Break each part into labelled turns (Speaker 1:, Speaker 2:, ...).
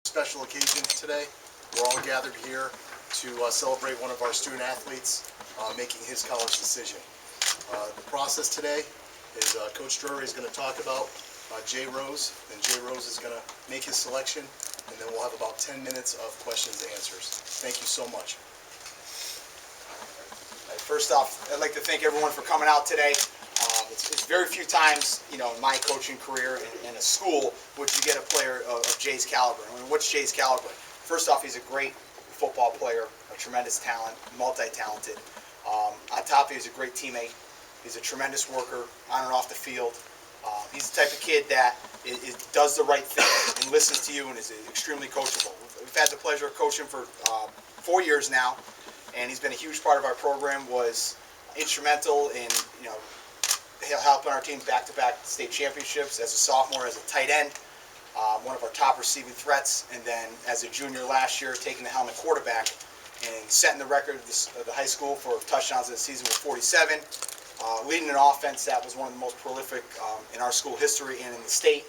Speaker 1: Special occasion today. We're all gathered here to celebrate one of our student athletes making his college decision. The process today is Coach Drury is going to talk about Jay Rose, and Jay Rose is going to make his selection, and then we'll have about 10 minutes of questions and answers. Thank you so much.
Speaker 2: First off, I'd like to thank everyone for coming out today. It's very few times, in my coaching career in a school would you get a player of Jay's caliber. I mean, what's Jay's caliber? First off, he's a great football player, a tremendous talent, multi-talented. On top of it, he's a great teammate. He's a tremendous worker on and off the field. He's the type of kid that does the right thing and listens to you and is extremely coachable. We've had the pleasure of coaching for 4 years now, and he's been a huge part of our program, was instrumental in helping our team back-to-back state championships as a sophomore, as a tight end, one of our top receiving threats, and then as a junior last year, taking the helm at quarterback and setting the record of the high school for touchdowns this season with 47, leading an offense that was one of the most prolific in our school history and in the state,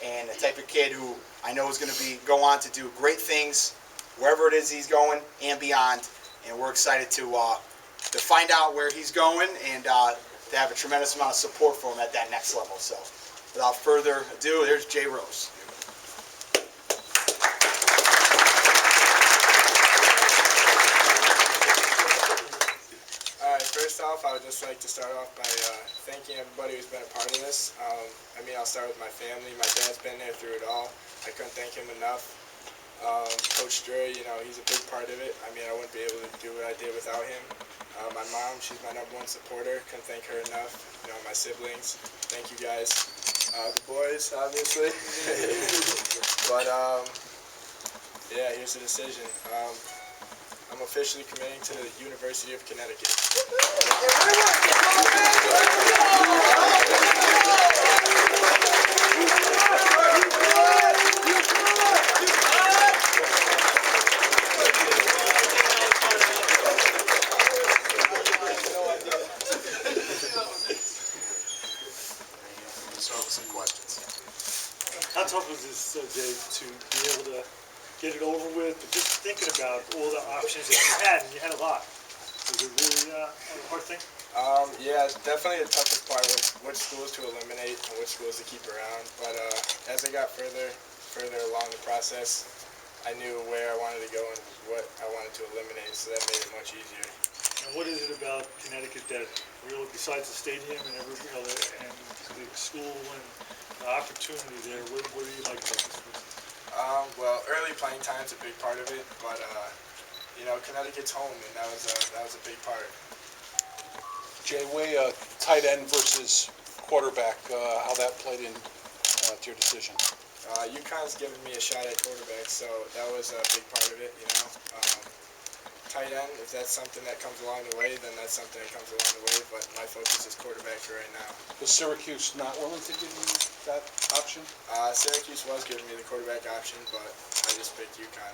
Speaker 2: and a type of kid who I know is going to go on to do great things wherever it is he's going and beyond, and we're excited to find out where he's going and to have a tremendous amount of support for him at that next level. So without further ado, there's Jay Rose.
Speaker 3: All right, first off, I would just like to start off by thanking everybody who's been a part of this. I'll start with my family. My dad's been there through it all. I couldn't thank him enough. Coach Drury, he's a big part of it. I wouldn't be able to do what I did without him. My mom, she's my #1 supporter. Couldn't thank her enough. My siblings, thank you guys. The boys, obviously. But yeah, here's the decision. I'm officially committing to the University of Connecticut.
Speaker 1: Some questions.
Speaker 4: How tough was this, Jay, to be able to get it over with, but just thinking about all the options that and you had a lot. Was it really a hard thing?
Speaker 3: Yeah, definitely the toughest part was which schools to eliminate and which schools to keep around. But as I got further along the process, I knew where I wanted to go and what I wanted to eliminate, so that made it much easier.
Speaker 4: And what is it about Connecticut that really, besides the stadium and and the school and the opportunity there, what do you like about this place?
Speaker 3: Well, early playing time's a big part of it, but Connecticut's home, and that was a big part.
Speaker 5: Jay, tight end versus quarterback, how that played in to your decision?
Speaker 3: UConn's given me a shot at quarterback, so that was a big part of it. Tight end, if that's something that comes along the way, then that's something that comes along the way, but my focus is quarterback for right now.
Speaker 5: Was Syracuse not willing to give you that option?
Speaker 3: Syracuse was giving me the quarterback option, but I just picked UConn.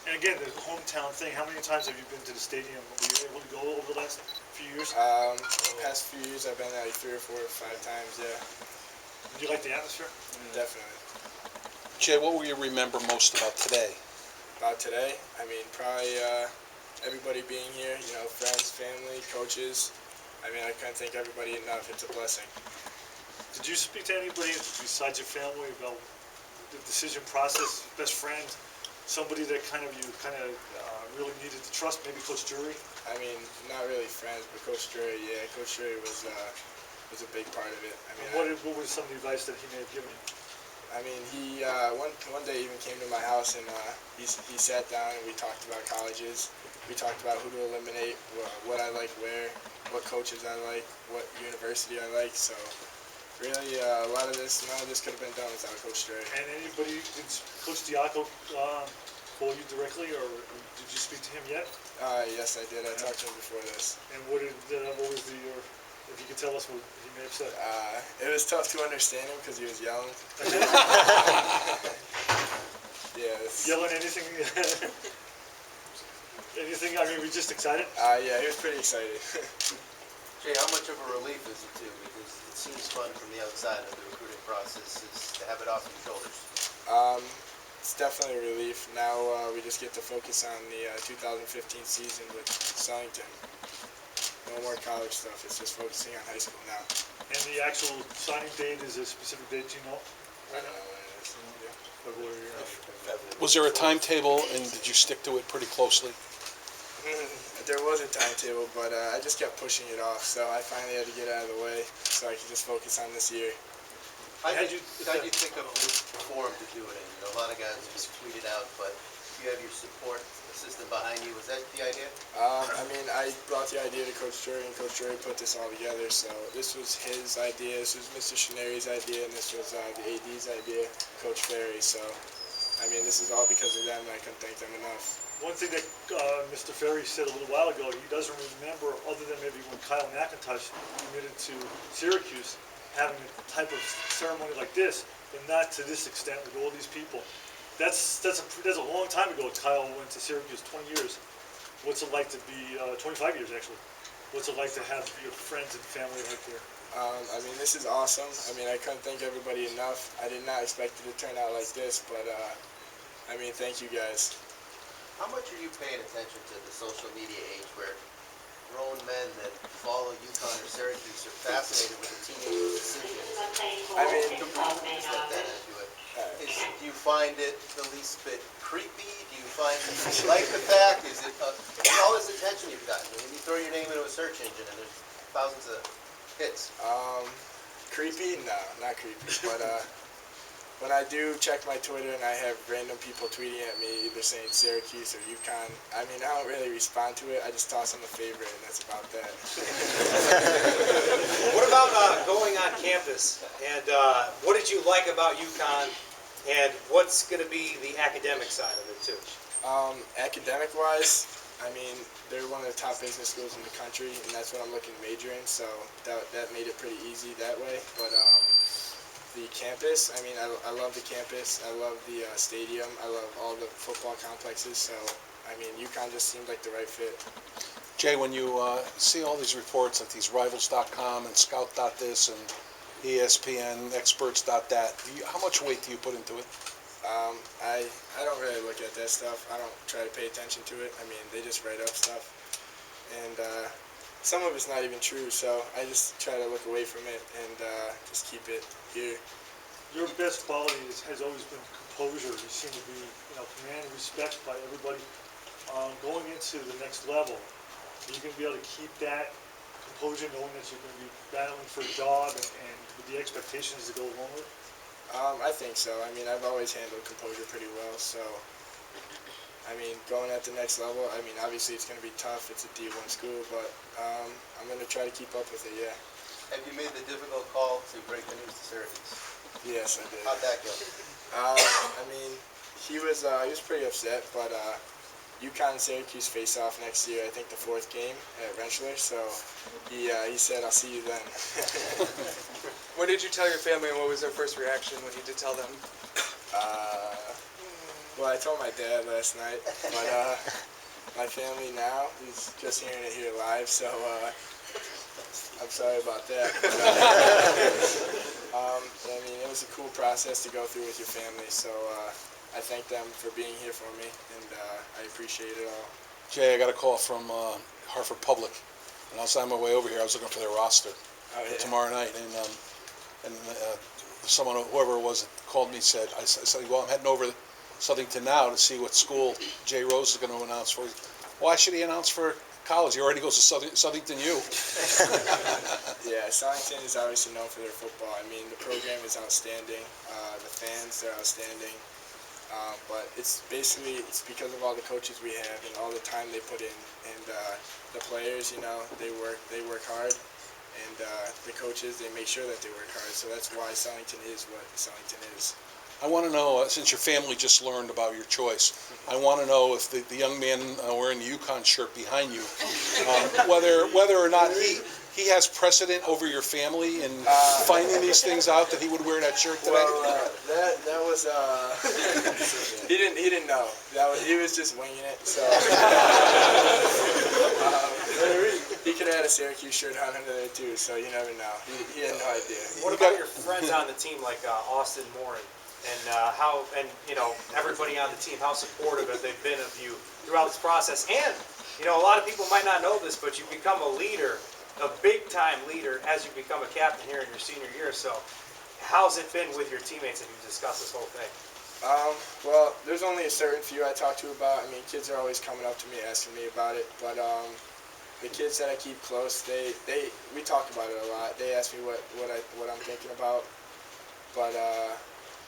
Speaker 4: And again, the hometown thing, how many times have you been to the stadium? Were you able to go over the last few years?
Speaker 3: The past few years I've been there like 3 or 4 or 5 times, yeah.
Speaker 4: Did you like the atmosphere?
Speaker 3: Definitely.
Speaker 5: Jay, what will you remember most about today?
Speaker 3: About today? Probably everybody being here, friends, family, coaches. I can't thank everybody enough. It's a blessing.
Speaker 4: Did you speak to anybody besides your family about the decision process, best friend, somebody that you really needed to trust, maybe Coach Drury?
Speaker 3: Not really friends, but Coach Drury, yeah. Coach Drury was a big part of it.
Speaker 4: What was some of the advice that he may have given you?
Speaker 3: He one day even came to my house and he sat down and we talked about colleges. We talked about who to eliminate, what I like where, what coaches I like, what university I like. So really, none of this could have been done without Coach Drury.
Speaker 4: And did Coach Diaco call you directly, or did you speak to him yet?
Speaker 3: Yes, I did. I talked to him before this.
Speaker 4: And what was if you could tell us what he may have said?
Speaker 3: It was tough to understand him because he was yelling. Yeah.
Speaker 4: Yelling anything? Anything? Were you just excited?
Speaker 3: Yeah, he was pretty excited.
Speaker 6: Jay, how much of a relief is it too? Because it seems fun from the outside of the recruiting process is to have it off your shoulders.
Speaker 3: It's definitely a relief. Now we just get to focus on the 2015 season with Southington. No more college stuff. It's just focusing on high school now.
Speaker 4: And the actual signing date is a specific date, you know?
Speaker 3: I don't know when it is. Yeah.
Speaker 4: February.
Speaker 5: Was there a timetable, and did you stick to it pretty closely?
Speaker 3: There was a timetable, but I just kept pushing it off. So I finally had to get out of the way so I could just focus on this year.
Speaker 6: How'd you think of this forum to do it in? You know, a lot of guys just tweet it out, but you have your support system behind you. Was that the idea?
Speaker 3: I mean, I brought the idea to Coach Drury, and Coach Drury put this all together. So this was his idea, this was Mr. Shineri's idea, and this was the AD's idea, Coach Ferry. So, I mean, this is all because of them, and I couldn't thank them enough.
Speaker 4: One thing that Mr. Ferry said a little while ago, he doesn't remember, other than maybe when Kyle McIntosh committed to Syracuse, having a type of ceremony like this, but not to this extent with all these people. That's a long time ago. Kyle went to Syracuse, 20 years. What's it like to be 25 years actually? What's it like to have your friends and family right there?
Speaker 3: I mean, this is awesome. I mean, I couldn't thank everybody enough. I did not expect it to turn out like this, but I mean, thank you guys.
Speaker 6: How much are you paying attention to the social media age where grown men that follow UConn or Syracuse are fascinated with the teenage decisions?
Speaker 3: I mean,
Speaker 6: Just let that into it. Do you find it the least bit creepy? Do you find that you like the fact? Is it all this attention you've gotten? I mean, you throw your name into a search engine and there's thousands of hits.
Speaker 3: Creepy? No, not creepy. But when I do check my Twitter and I have random people tweeting at me either saying Syracuse or UConn, I mean, I don't really respond to it. I just toss them a favorite, and that's about that.
Speaker 7: What about going on campus? And what did you like about UConn? And what's going to be the academic side of it, too?
Speaker 3: Academic-wise, I mean, they're one of the top business schools in the country, and that's what I'm looking to major in, so that made it pretty easy that way. But the campus, I mean, I love the campus. I love the stadium. I love all the football complexes. So, I mean, UConn just seemed like the right fit.
Speaker 5: Jay, when you see all these reports like these Rivals.com and Scout.this and ESPN, Experts.that, how much weight do you put into it?
Speaker 3: I don't really look at that stuff. I don't try to pay attention to it. I mean, they just write up stuff. And some of it's not even true, so I just try to look away from it and just keep it here.
Speaker 4: Your best quality has always been composure. You seem to be, command and respect by everybody. Going into the next level, are you going to be able to keep that composure, knowing that you're going to be battling for a job and with the expectations to go along with it?
Speaker 3: I think so. I mean, I've always handled composure pretty well, so I mean, going at the next level, I mean, obviously it's going to be tough. It's a D1 school, but I'm going to try to keep up with it, yeah.
Speaker 6: Have you made the difficult call to break the news to Syracuse?
Speaker 3: Yes, I did.
Speaker 6: How'd that go?
Speaker 3: I mean, he was pretty upset, but UConn and Syracuse face off next year, I think the 4th game at Rentschler, so he said, I'll see you then.
Speaker 8: What did you tell your family, and what was their first reaction when you did tell them?
Speaker 3: Well, I told my dad last night, but my family now is just hearing it here live, so I'm sorry about that. I mean, it was a cool process to go through with your family, so I thank them for being here for me, and I appreciate it all.
Speaker 5: Jay, I got a call from Hartford Public, and I was on my way over here. I was looking for their roster for tomorrow night, and someone, whoever it was, called me. I said, well, I'm heading over to Southington now to see what school Jay Rose is going to announce for. Why should he announce for college? He already goes to Southington U.
Speaker 3: Yeah, Southington is obviously known for their football. I mean, the program is outstanding. The fans, they're outstanding. But it's because of all the coaches we have and all the time they put in, and the players, they work hard, and the coaches, they make sure that they work hard. So that's why Southington is what Southington is.
Speaker 5: I want to know, since your family just learned about your choice, I want to know if the young man wearing the UConn shirt behind you, whether or not he has precedent over your family in finding these things out that he would wear that shirt today.
Speaker 3: Well, that was he didn't know. He was just winging it. So he could have had a Syracuse shirt on under there too. So you never know. He had no idea.
Speaker 7: What about your friends on the team, like Austin Morin? and how, and you know, everybody on the team, how supportive have they been of you throughout this process? And you know, a lot of people might not know this, but you become a leader, a big-time leader, as you become a captain here in your senior year. So, how's it been with your teammates? Have you discussed this whole thing?
Speaker 3: Well, there's only a certain few I talk to about. I mean, kids are always coming up to me asking me about it, but the kids that I keep close, we talk about it a lot. They ask me what I'm thinking about, but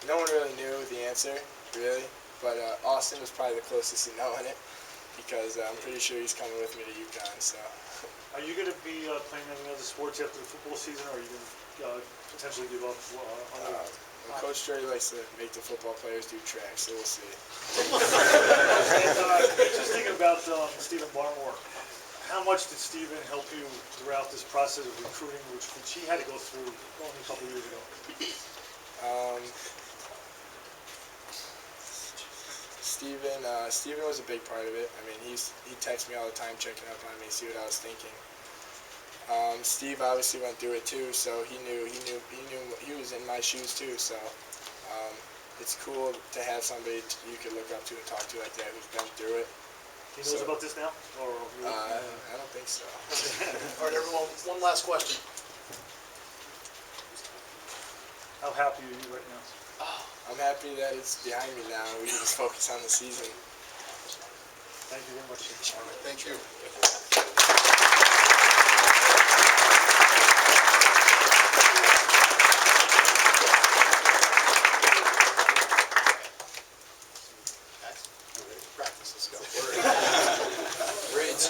Speaker 3: no one really knew the answer, really. But Austin was probably the closest to knowing it, because I'm pretty sure he's coming with me to UConn. So.
Speaker 4: Are you going to be playing any other sports after the football season, or are you going to potentially give up on the
Speaker 3: Coach Drury likes to make the football players do track, so we'll see.
Speaker 4: Just thinking about Stephen Barmore, how much did Stephen help you throughout this process of recruiting, which he had to go through only a couple of years ago? Stephen was a big part of it. I mean, he texts me all the time, checking up on me, see what I was thinking. Steve obviously went through it too, so he was in my shoes too. So it's cool to have somebody you can look up to and talk to like that who's been through it. He knows about this now, or
Speaker 3: I don't think so.
Speaker 1: All right, everyone, one last question.
Speaker 4: how happy are you right now?
Speaker 3: I'm happy that it's behind me now. We can just focus on the season.
Speaker 4: Thank you very much.
Speaker 1: All right, thank you. Practice, let's go. Grades.